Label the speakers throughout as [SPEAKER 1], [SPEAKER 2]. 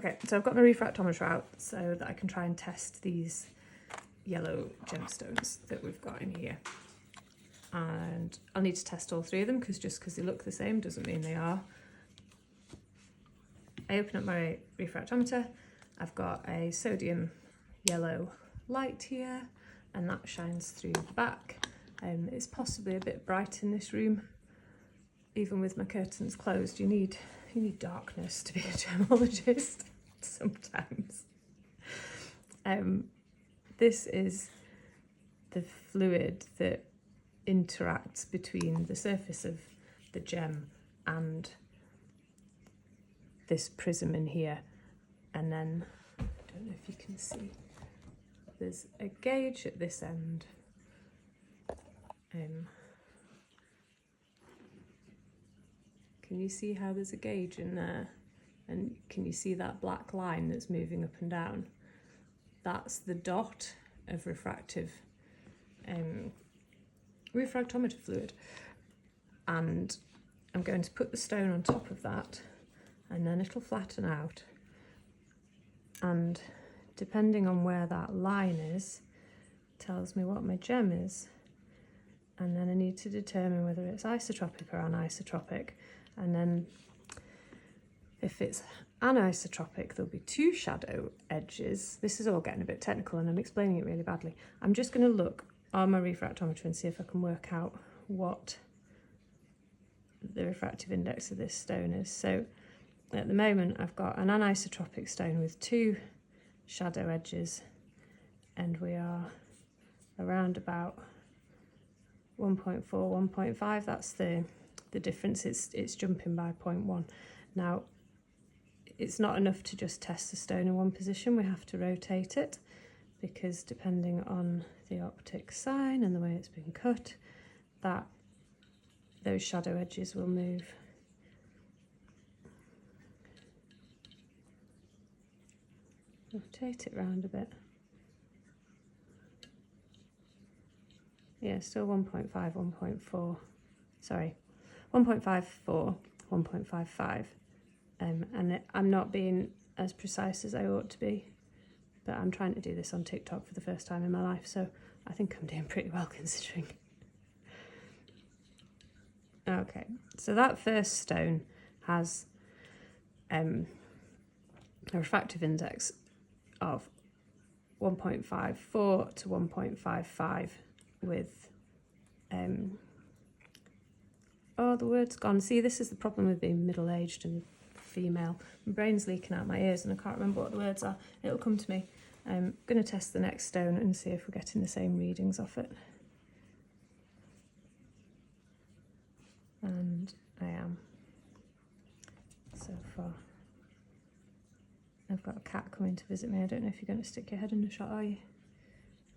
[SPEAKER 1] Okay, so I've got my refractometer out so that I can try and test these yellow gemstones that we've got in here. And I'll need to test all three of them because just because they look the same doesn't mean they are. I open up my refractometer. I've got a sodium yellow light here, and that shines through the back. It's possibly a bit bright in this room. Even with my curtains closed, you need darkness to be a gemologist sometimes. This is the fluid that interacts between the surface of the gem and this prism in here, and then I don't know if you can see, there's a gauge at this end. Can you see how there's a gauge in there? And can you see that black line that's moving up and down? That's the dot of refractometer fluid. And I'm going to put the stone on top of that, and then it'll flatten out. And depending on where that line is, tells me what my gem is. And then I need to determine whether it's isotropic or anisotropic. And then if it's anisotropic, there'll be two shadow edges. This is all getting a bit technical and I'm explaining it really badly. I'm just going to look on my refractometer and see if I can work out what the refractive index of this stone is. So at the moment I've got an anisotropic stone with two shadow edges, and we are around about 1.4, 1.5. That's the difference. It's jumping by 0.1. Now, it's not enough to just test the stone in one position. We have to rotate it, because depending on the optic sign and the way it's been cut, those shadow edges will move. Rotate it round a bit. Yeah, still 1.5, 1.4. Sorry, 1.54, 1.55. And I'm not being as precise as I ought to be, but I'm trying to do this on TikTok for the first time in my life, so I think I'm doing pretty well considering. Okay, so that first stone has a refractive index of 1.54 to 1.55 with oh, the word's gone. See, this is the problem with being middle-aged and female. My brain's leaking out my ears and I can't remember what the words are. It'll come to me. I'm going to test the next stone and see if we're getting the same readings off it. And I am, so far. I've got a cat coming to visit me. I don't know if you're going to stick your head in the shot, are you?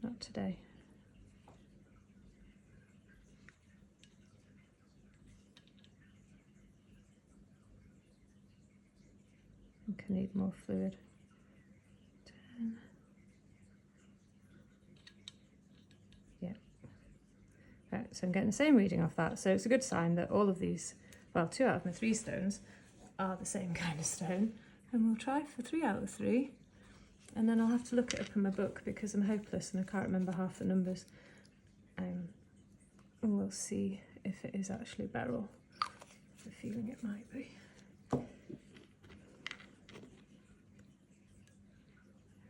[SPEAKER 1] Not today. I think I need more fluid. 10. Yeah. Right, so I'm getting the same reading off that. So it's a good sign that all of these, well, 2 out of my 3 stones are the same kind of stone. And we'll try for 3 out of 3. And then I'll have to look it up in my book because I'm hopeless and I can't remember half the numbers. And we'll see if it is actually beryl. I have a feeling it might be. There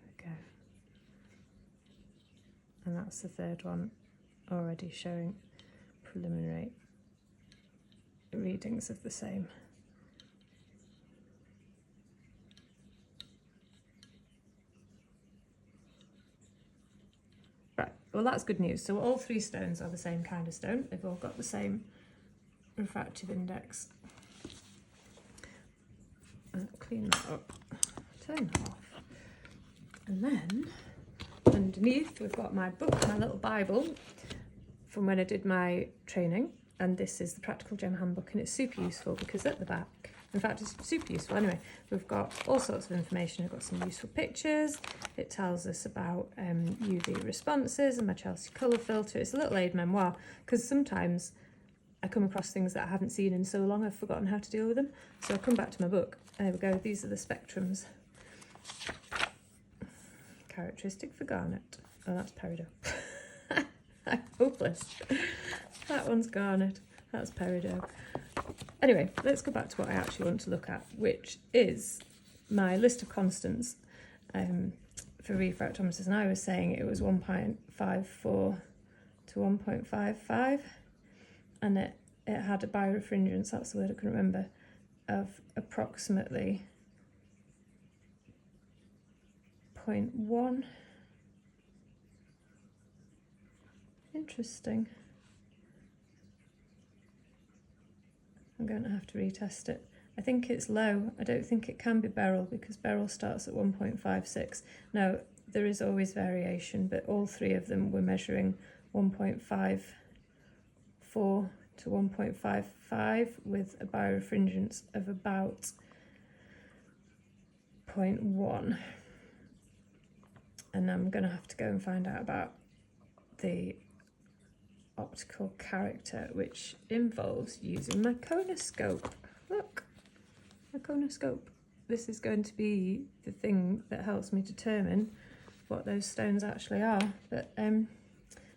[SPEAKER 1] we go. And that's the third one, already showing preliminary readings of the same. Well, that's good news. So all 3 stones are the same kind of stone. They've all got the same refractive index. Clean that up, turn that off. And then underneath we've got my book, my little Bible from when I did my training. And this is the Practical Gem Handbook, and it's super useful because at the back, in fact, it's super useful anyway. We've got all sorts of information. We've got some useful pictures. It tells us about UV responses and my Chelsea colour filter. It's a little aid memoir because sometimes I come across things that I haven't seen in so long I've forgotten how to deal with them. So I'll come back to my book. There we go. These are the spectrums Characteristic for garnet. Oh, that's peridot. I'm hopeless. That one's garnet. That's peridot. Anyway, let's go back to what I actually want to look at, which is my list of constants for refractometers. And I was saying it was 1.54 to 1.55, and it had a birefringence, that's the word I couldn't remember, of approximately 0.1. Interesting. I'm going to have to retest it. I think it's low. I don't think it can be beryl because beryl starts at 1.56. Now, there is always variation, but all three of them were measuring 1.54 to 1.55 with a birefringence of about 0.1. And I'm going to have to go and find out about the optical character, which involves using my conoscope. Look, my conoscope. This is going to be the thing that helps me determine what those stones actually are. But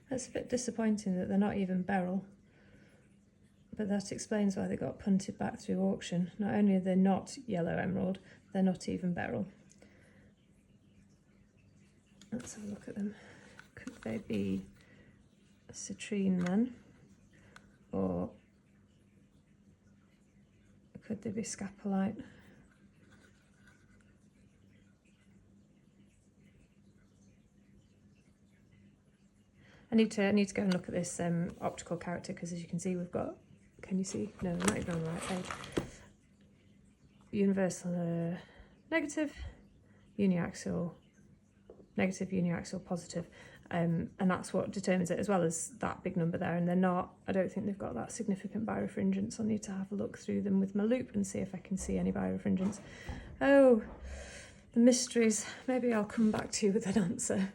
[SPEAKER 1] that's a bit disappointing that they're not even beryl. But that explains why they got punted back through auction. Not only are they not yellow emerald, they're not even beryl. Let's have a look at them. Could they be a citrine then? Or could they be scapolite? I need to go and look at this optical character, because as you can see we've got, can you see? No, not even on the right page. Universal negative, uniaxial negative, uniaxial positive, and that's what determines it, as well as that big number there. And they're not, I don't think they've got that significant birefringence. I'll need to have a look through them with my loupe and see if I can see any birefringence. Oh, the mysteries. Maybe I'll come back to you with an answer.